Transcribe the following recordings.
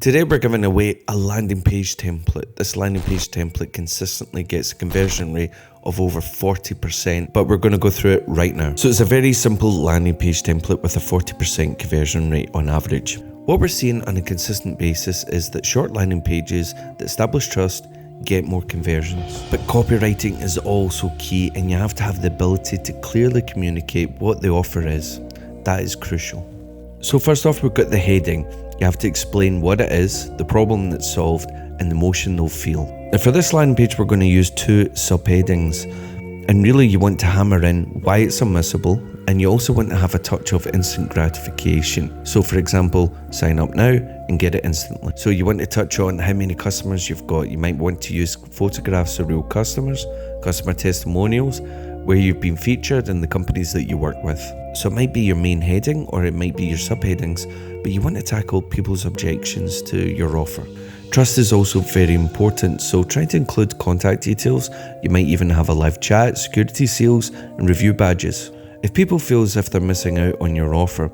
Today we're giving away a landing page template. This landing page template consistently gets a conversion rate of over 40%, but we're going to go through it right now. So it's a very simple landing page template with a 40% conversion rate on average. What we're seeing on a consistent basis is that short landing pages that establish trust get more conversions. But copywriting is also key, and you have to have the ability to clearly communicate what the offer is. That is crucial. So first off, we've got the heading. You have to explain what it is, the problem that's solved, and the emotion they'll feel. Now for this landing page, we're going to use 2 subheadings. And really you want to hammer in why it's unmissable, and you also want to have a touch of instant gratification. So for example, sign up now and get it instantly. So you want to touch on how many customers you've got. You might want to use photographs of real customers, customer testimonials, where you've been featured, and the companies that you work with. So it might be your main heading or it might be your subheadings, but you want to tackle people's objections to your offer. Trust is also very important, so try to include contact details. You might even have a live chat, security seals, and review badges. If people feel as if they're missing out on your offer,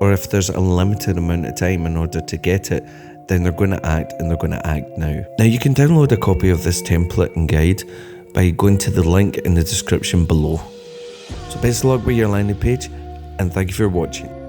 or if there's a limited amount of time in order to get it, then they're going to act, and they're going to act now. Now you can download a copy of this template and guide by going to the link in the description below. So best of luck with your landing page, and thank you for watching.